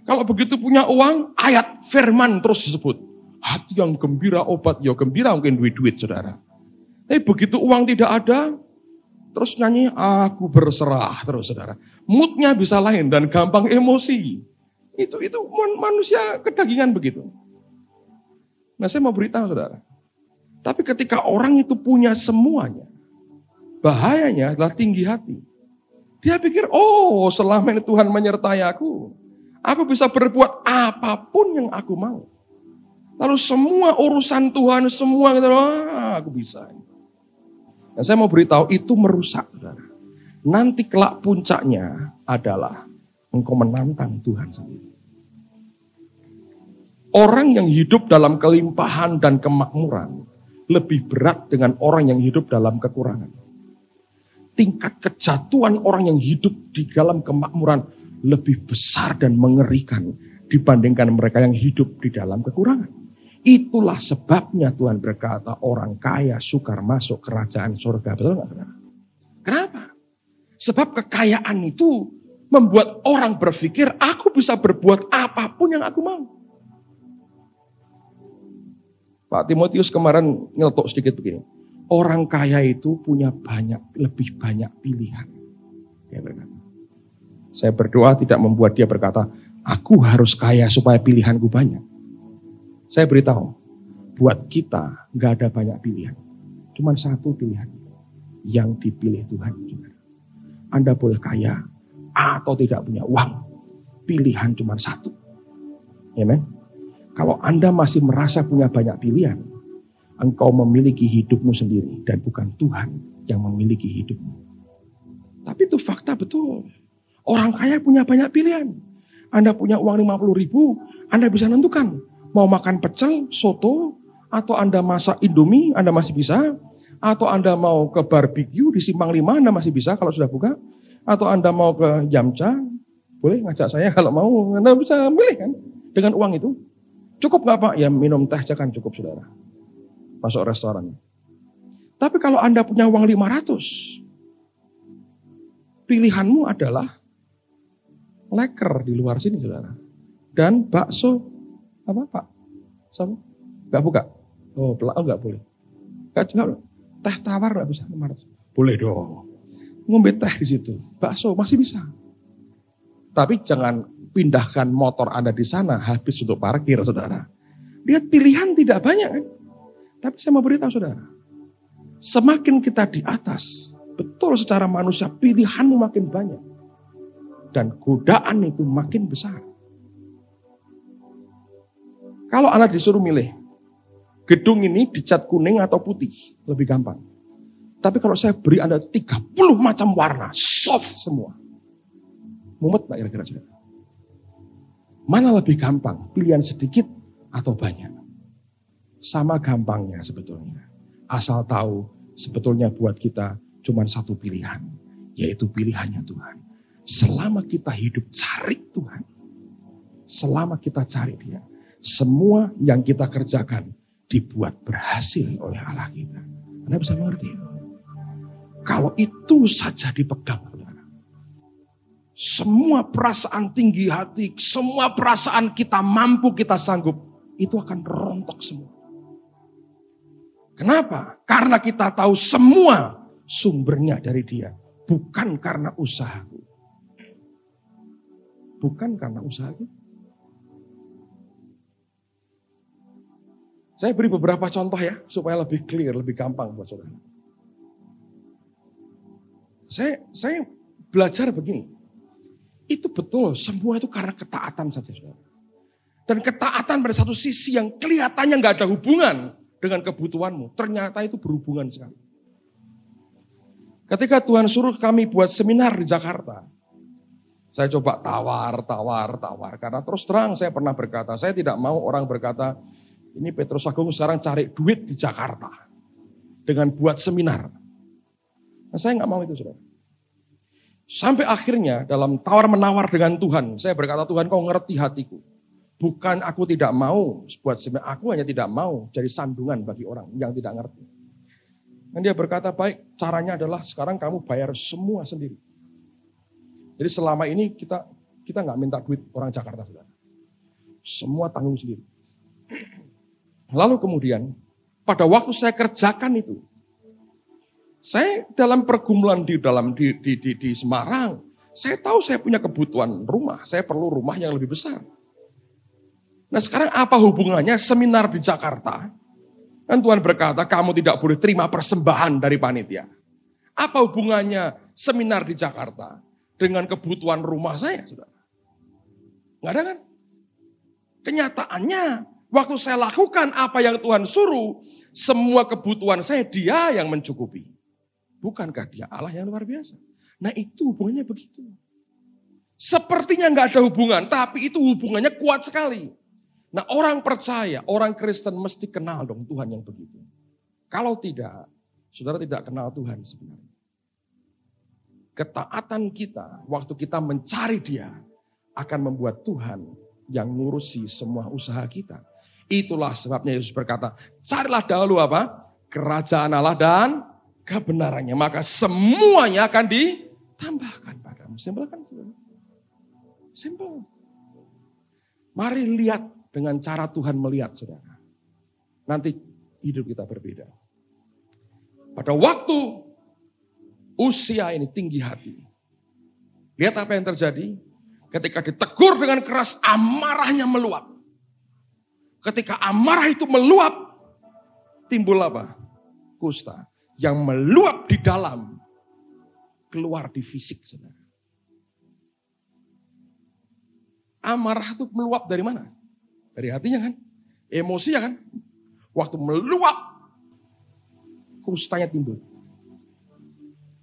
Kalau begitu punya uang, ayat firman terus disebut. Hati yang gembira obat, ya gembira mungkin duit-duit saudara. Tapi begitu uang tidak ada, terus nyanyi aku berserah terus saudara. Moodnya bisa lain dan gampang emosi. Itu manusia kedagingan begitu. Nah saya mau beritahu saudara. Tapi ketika orang itu punya semuanya, bahayanya adalah tinggi hati. Dia pikir, oh selama ini Tuhan menyertai aku. Aku bisa berbuat apapun yang aku mau. Lalu semua urusan Tuhan, semua gitu, aku bisa. Dan saya mau beritahu, itu merusak, saudara. Nanti kelak puncaknya adalah engkau menantang Tuhan sendiri. Orang yang hidup dalam kelimpahan dan kemakmuran lebih berat dengan orang yang hidup dalam kekurangan. Tingkat kejatuhan orang yang hidup di dalam kemakmuran lebih besar dan mengerikan dibandingkan mereka yang hidup di dalam kekurangan. Itulah sebabnya Tuhan berkata orang kaya sukar masuk kerajaan surga. Betul nggak, saudara? Kenapa? Sebab kekayaan itu membuat orang berpikir aku bisa berbuat apapun yang aku mau. Pak Timotius kemarin nyeletuk sedikit begini. Orang kaya itu punya lebih banyak pilihan. Dia berkata. Saya berdoa tidak membuat dia berkata, aku harus kaya supaya pilihanku banyak. Saya beritahu, buat kita gak ada banyak pilihan. Cuma satu pilihan. yang dipilih Tuhan. Anda boleh kaya atau tidak punya uang. Pilihan cuma satu. Amen. Kalau Anda masih merasa punya banyak pilihan, engkau memiliki hidupmu sendiri dan bukan Tuhan yang memiliki hidupmu. Tapi itu fakta betul. Orang kaya punya banyak pilihan. Anda punya uang 50.000, Anda bisa nentukan. Mau makan pecel, soto, atau Anda masak Indomie, Anda masih bisa. Atau Anda mau ke barbecue di Simpang 5, Anda masih bisa kalau sudah buka. Atau Anda mau ke Yamcha, boleh ngajak saya kalau mau. Anda bisa milih kan dengan uang itu. Cukup nggak Pak? Ya minum teh aja kan cukup saudara. Masuk restoran. Tapi kalau Anda punya uang 500, pilihanmu adalah leker di luar sini saudara. Dan bakso, apa Pak? Sama? Nggak buka? Oh nggak boleh. Nggak, teh tawar nggak bisa 500. Boleh dong. Ngombe teh di situ. Bakso masih bisa. Tapi jangan pindahkan motor Anda di sana habis untuk parkir saudara. Lihat pilihan tidak banyak kan. Tapi saya mau beritahu saudara. Semakin kita di atas, betul secara manusia pilihanmu makin banyak. Dan godaan itu makin besar. Kalau Anda disuruh milih, gedung ini dicat kuning atau putih, lebih gampang. Tapi kalau saya beri Anda 30 macam warna, soft semua. Mumet Pak kira-kira saudara? Mana lebih gampang, pilihan sedikit atau banyak? Sama gampangnya sebetulnya. Asal tahu sebetulnya buat kita cuma satu pilihan, yaitu pilihannya Tuhan. Selama kita hidup cari Tuhan, selama kita cari Dia, semua yang kita kerjakan dibuat berhasil oleh Allah kita. Anda bisa mengerti? Kalau itu saja dipegang, semua perasaan tinggi hati, semua perasaan kita mampu, kita sanggup, itu akan rontok semua. Kenapa? Karena kita tahu semua sumbernya dari Dia. Bukan karena usahaku. Bukan karena usaha kita. Saya beri beberapa contoh ya, supaya lebih clear, lebih gampang buat saudara. Saya belajar begini. Itu betul, semua itu karena ketaatan saja saudara. Dan ketaatan pada satu sisi yang kelihatannya gak ada hubungan dengan kebutuhanmu, ternyata itu berhubungan sekali. Ketika Tuhan suruh kami buat seminar di Jakarta, saya coba tawar. Karena terus terang saya pernah berkata, saya tidak mau orang berkata, ini Petrus Agung sekarang cari duit di Jakarta dengan buat seminar. Nah, saya gak mau itu saudara. Sampai akhirnya dalam tawar-menawar dengan Tuhan, saya berkata, Tuhan kau ngerti hatiku. Bukan aku tidak mau buat seminar, aku hanya tidak mau jadi sandungan bagi orang yang tidak ngerti. Dan dia berkata, baik caranya adalah sekarang kamu bayar semua sendiri. Jadi selama ini kita nggak minta duit orang Jakarta. Saudara. Semua tanggung sendiri. Lalu kemudian pada waktu saya kerjakan itu, saya dalam pergumulan di Semarang, saya tahu saya punya kebutuhan rumah, saya perlu rumah yang lebih besar. Nah sekarang apa hubungannya seminar di Jakarta? Dan Tuhan berkata, kamu tidak boleh terima persembahan dari panitia. Apa hubungannya seminar di Jakarta dengan kebutuhan rumah saya? Saudara? Nggak ada kan? Kenyataannya, waktu saya lakukan apa yang Tuhan suruh, semua kebutuhan saya Dia yang mencukupi. Bukankah Dia Allah yang luar biasa? Nah itu hubungannya begitu. Sepertinya nggak ada hubungan, tapi itu hubungannya kuat sekali. Nah orang percaya, orang Kristen mesti kenal dong Tuhan yang begitu. Kalau tidak, saudara tidak kenal Tuhan sebenarnya. Ketaatan kita, waktu kita mencari Dia, akan membuat Tuhan yang ngurusi semua usaha kita. Itulah sebabnya Yesus berkata, carilah dahulu apa? Kerajaan Allah dan kebenarannya, maka semuanya akan ditambahkan padamu. Simpel kan? Simpel. Mari lihat dengan cara Tuhan melihat, saudara. Nanti hidup kita berbeda. Pada waktu usia ini tinggi hati, lihat apa yang terjadi. Ketika ditegur dengan keras, amarahnya meluap. Ketika amarah itu meluap, timbul apa? Kusta. yang meluap di dalam, keluar di fisik, saudara. Amarah itu meluap dari mana? Dari hatinya kan? Emosinya kan? Waktu meluap, kustanya timbul.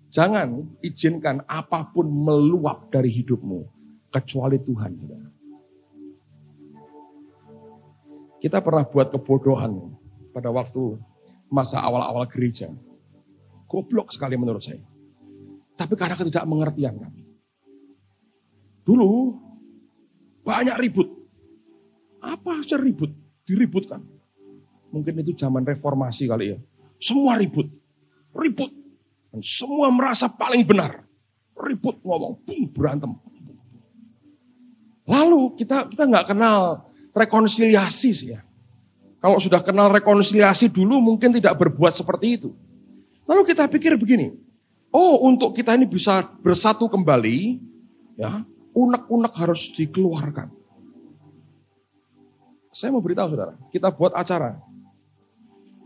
Jangan izinkan apapun meluap dari hidupmu, kecuali Tuhan. Saudara. Kita pernah buat kebodohan pada waktu masa awal-awal gereja. Goblok sekali menurut saya. Tapi karena ketidakmengertian kami. Dulu banyak ribut. Apa aja ribut? Diributkan. Mungkin itu zaman reformasi kali ya. Semua ribut. Ribut. Dan semua merasa paling benar. Ribut, ngomong, berantem. Lalu kita nggak kenal rekonsiliasi sih ya. Kalau sudah kenal rekonsiliasi dulu mungkin tidak berbuat seperti itu. Lalu kita pikir begini, oh untuk kita ini bisa bersatu kembali, ya unek-unek harus dikeluarkan. Saya mau beritahu saudara, kita buat acara,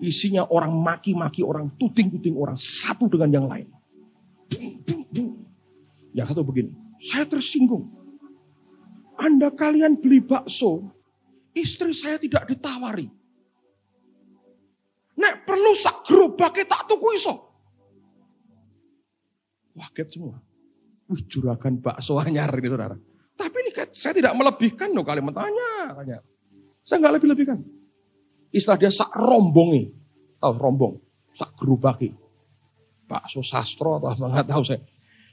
isinya orang maki-maki orang, tuding-tuding orang, satu dengan yang lain. Yang satu begini, saya tersinggung. Anda kalian beli bakso, istri saya tidak ditawari. Nek perlu sak gerobake tak tuku iso. Waget semua. Wih juragan bakso anyar ini saudara. Tapi ini saya tidak melebihkan loh kalimat tanya. Saya nggak lebih-lebihkan. Istilah dia sak rombongi. Tahu rombong. Sak gerobake. Bakso sastro atau apa nggak tahu saya.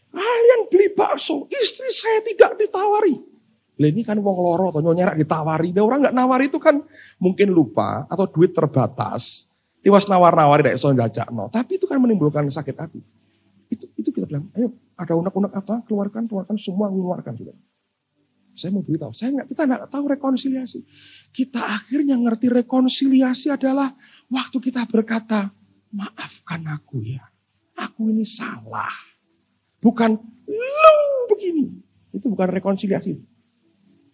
Kalian beli bakso, istri saya tidak ditawari. Lah ini kan wong loro atau nyonya ditawari. Nah, orang nggak nawari itu kan mungkin lupa atau duit terbatas. Tiwas nawar-nawari tidak iso jajakno. Tapi itu kan menimbulkan sakit hati. Itu kita bilang, ayo ada unek-unek apa, keluarkan semua keluarkan sudah. Saya mau beritahu, kita nggak tahu rekonsiliasi. Kita akhirnya ngerti rekonsiliasi adalah waktu kita berkata, maafkan aku ya, aku ini salah. Bukan lu begini. Itu bukan rekonsiliasi.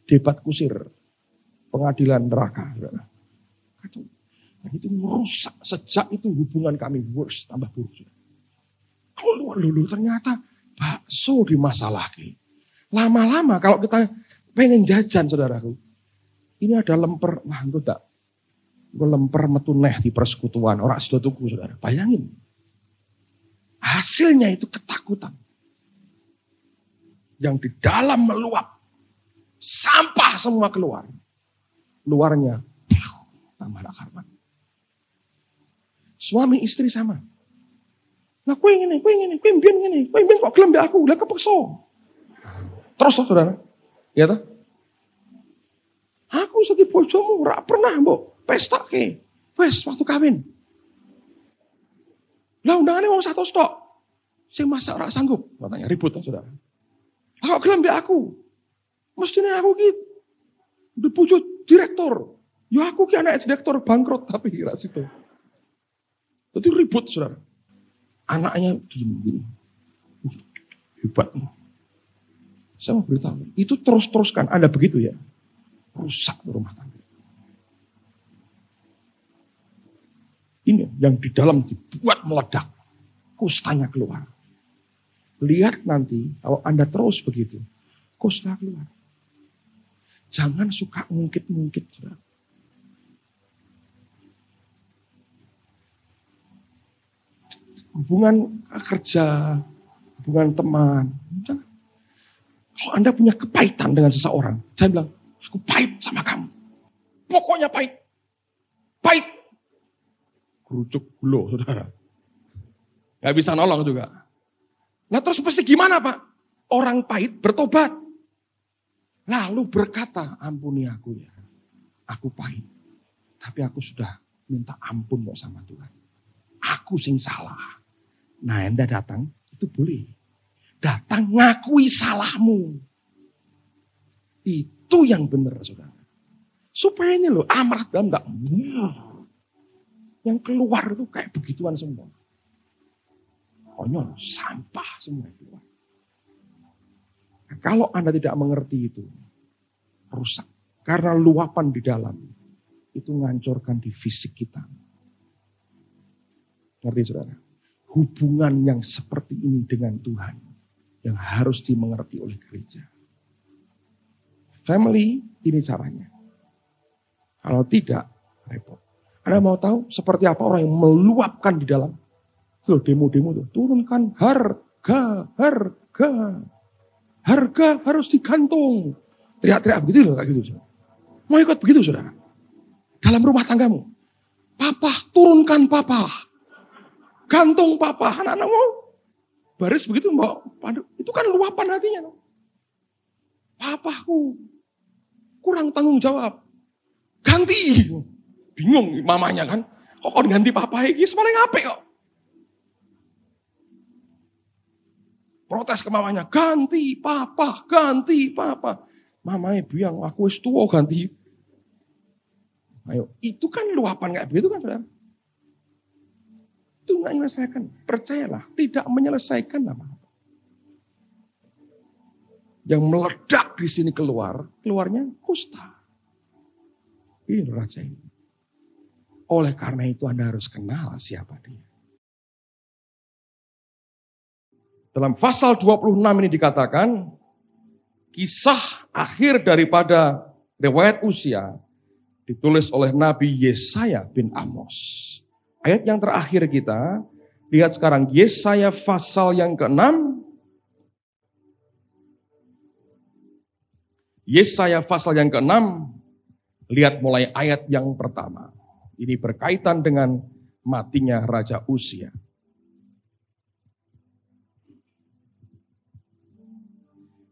Debat kusir, pengadilan neraka. Dan itu merusak, sejak itu hubungan kami worse, tambah buruk. Keluar dulu ternyata bakso dimasalahkan. Lama-lama kalau kita pengen jajan saudaraku, ini ada lemper, wah itu tak, gue lemper metu neh di persekutuan, orang sudah tuku saudara, bayangin. Hasilnya itu ketakutan. Yang di dalam meluap, sampah semua keluar. Luarnya, tambah akarman. Suami istri sama. Nah, kue ngene, kue mbien kok gelem mbek aku, lah kepeksa. Terus toh, saudara. Ya toh? Aku seti bojomu ora pernah mbok pestake. Wes waktu kawin. Lah undangane wong 100 tok. Sing masak ora sanggup, katanya ribut toh, saudara. Lah kok gelem mbek aku? Mestine aku ki dipujuk direktur. Ya aku ki anak direktur bangkrut tapi ora situ. Itu ribut, saudara. Anaknya gini. Hebat. Saya mau beritahu. Itu terus-teruskan. Anda begitu ya. Rusak rumah tangga. Ini yang di dalam dibuat meledak. Kustanya keluar. Lihat nanti kalau Anda terus begitu. Kusta keluar. Jangan suka ngungkit-ngungkit, saudara. Hubungan kerja, hubungan teman. Jangan. Kalau Anda punya kepahitan dengan seseorang, jangan bilang, aku pahit sama kamu. Pokoknya pahit. Pahit. Kerucuk gulo, saudara. Gak bisa nolong juga. Nah terus pasti gimana Pak? Orang pahit bertobat. Lalu berkata, ampuni aku ya. Aku pahit. Tapi aku sudah minta ampun kok sama Tuhan. Aku sing salah. Nah Anda datang, itu boleh. Datang ngakui salahmu. Itu yang benar saudara. Supaya ini loh, amarah dalam enggak. Yang keluar itu kayak begituan semua. Konyol, sampah semua keluar. Nah, kalau Anda tidak mengerti itu, rusak. Karena luapan di dalam, itu ngancurkan di fisik kita. Ngerti saudara? hubungan yang seperti ini dengan Tuhan yang harus dimengerti oleh gereja. Family, ini caranya. Kalau tidak, repot. Anda mau tahu seperti apa orang yang meluapkan di dalam? Tuh demo-demo tuh, turunkan harga. Harga harus digantung. Teriak-teriak begitu loh, kayak gitu. Mau ikut begitu, saudara? Dalam rumah tanggamu. Papa, turunkan papa. Gantung papa. Anak-anakmu baris begitu, mbak. Itu kan luapan hatinya. Papaku kurang tanggung jawab. Ganti. Bingung mamanya kan. Kok ganti papa ini? Semuanya ngapain kok. Protes ke mamanya. Ganti papa. Mamanya bilang, aku wis tua ganti. Ayo, itu kan luapan kayak begitu kan, saudara? Itu nggak menyelesaikan. Percayalah, tidak menyelesaikan apa-apa. Yang meledak di sini keluarnya kusta. Ini raja ini. Oleh karena itu Anda harus kenal siapa dia. Dalam pasal 26 ini dikatakan, kisah akhir daripada riwayat Uzia ditulis oleh Nabi Yesaya bin Amos. Ayat yang terakhir kita, lihat sekarang Yesaya pasal yang ke-6. Yesaya pasal yang ke-6, lihat mulai ayat yang pertama. Ini berkaitan dengan matinya Raja Uzia.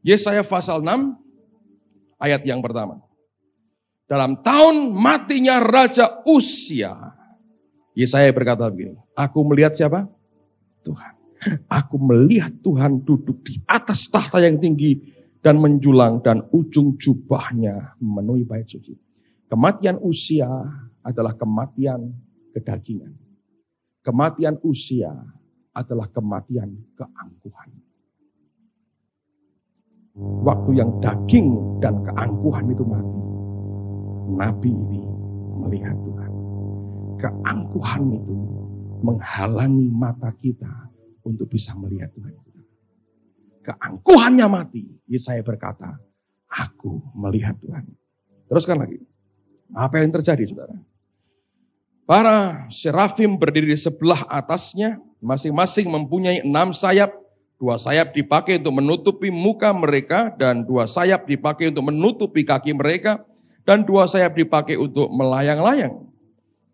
Yesaya pasal 6, ayat yang pertama. Dalam tahun matinya Raja Uzia, Yesaya berkata begini, aku melihat siapa? Tuhan. Aku melihat Tuhan duduk di atas tahta yang tinggi dan menjulang dan ujung jubahnya memenuhi bait suci. Kematian Uzia adalah kematian kedagingan. Kematian Uzia adalah kematian keangkuhan. Waktu yang daging dan keangkuhan itu mati, Nabi ini melihat Tuhan. Keangkuhan itu menghalangi mata kita untuk bisa melihat Tuhan. Keangkuhannya mati. Yesaya berkata, aku melihat Tuhan. Teruskan lagi. Apa yang terjadi, saudara? Para serafim berdiri di sebelah atasnya, masing-masing mempunyai 6 sayap. 2 sayap dipakai untuk menutupi muka mereka, dan 2 sayap dipakai untuk menutupi kaki mereka, dan 2 sayap dipakai untuk melayang-layang.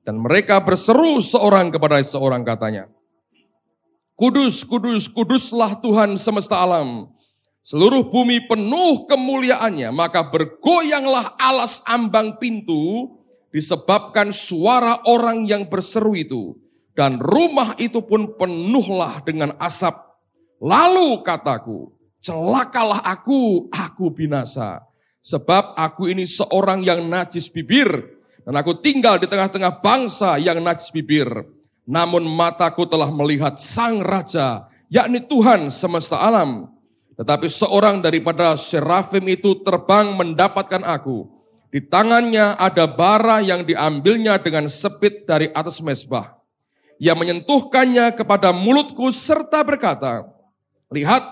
Dan mereka berseru seorang kepada seorang, katanya, Kudus, kudus, kuduslah Tuhan semesta alam. Seluruh bumi penuh kemuliaannya, maka bergoyanglah alas ambang pintu disebabkan suara orang yang berseru itu. Dan rumah itu pun penuhlah dengan asap. Lalu kataku, celakalah aku binasa. Sebab aku ini seorang yang najis bibir, dan aku tinggal di tengah-tengah bangsa yang najis bibir. Namun mataku telah melihat Sang Raja, yakni Tuhan semesta alam. Tetapi seorang daripada serafim itu terbang mendapatkan aku. Di tangannya ada bara yang diambilnya dengan sepit dari atas mezbah. Ia menyentuhkannya kepada mulutku serta berkata, lihat,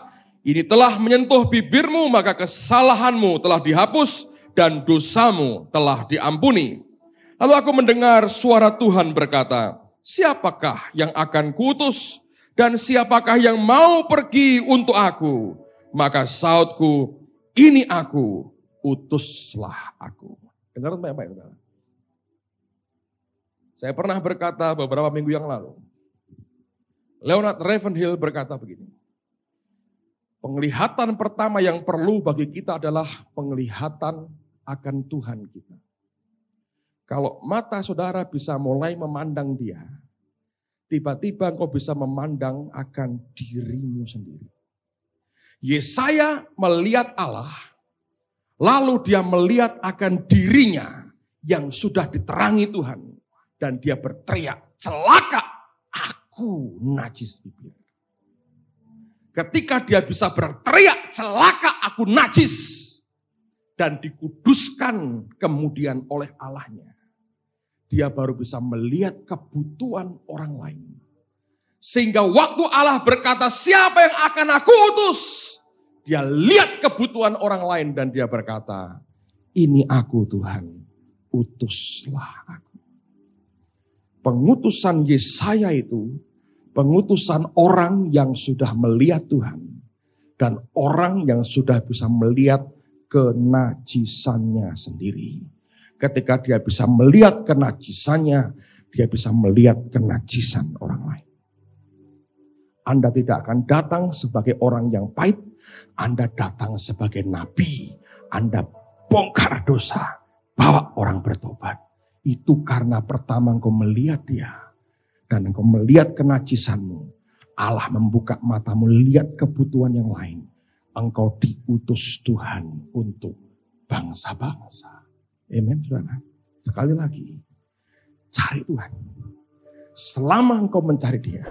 ini telah menyentuh bibirmu, maka kesalahanmu telah dihapus dan dosamu telah diampuni. Lalu aku mendengar suara Tuhan berkata, siapakah yang akan kuutus dan siapakah yang mau pergi untuk aku? Maka sautku, ini aku, utuslah aku. Dengar baik-baik, saudara. Saya pernah berkata beberapa minggu yang lalu, Leonard Ravenhill berkata begini, penglihatan pertama yang perlu bagi kita adalah penglihatan akan Tuhan kita. Kalau mata saudara bisa mulai memandang dia, tiba-tiba engkau bisa memandang akan dirimu sendiri. Yesaya melihat Allah, lalu dia melihat akan dirinya yang sudah diterangi Tuhan. Dan dia berteriak, celaka, aku najis bibir. Ketika dia bisa berteriak, celaka, aku najis. Dan dikuduskan kemudian oleh Allahnya. Dia baru bisa melihat kebutuhan orang lain. Sehingga waktu Allah berkata, siapa yang akan aku utus? Dia lihat kebutuhan orang lain dan dia berkata, ini aku Tuhan, utuslah aku. Pengutusan Yesaya itu, pengutusan orang yang sudah melihat Tuhan. Dan orang yang sudah bisa melihat kenajisannya sendiri. Ketika dia bisa melihat kenajisannya, dia bisa melihat kenajisan orang lain. Anda tidak akan datang sebagai orang yang pahit. Anda datang sebagai nabi. Anda bongkar dosa. Bawa orang bertobat. Itu karena pertama engkau melihat dia. Dan engkau melihat kenajisanmu. Allah membuka matamu, lihat kebutuhan yang lain. Engkau diutus Tuhan untuk bangsa-bangsa. Amen, saudara. Sekali lagi, cari Tuhan. Selama engkau mencari dia,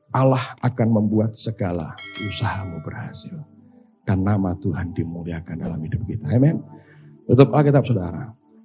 Allah akan membuat segala usahamu berhasil. Dan nama Tuhan dimuliakan dalam hidup kita. Amin. Tutup Alkitab saudara.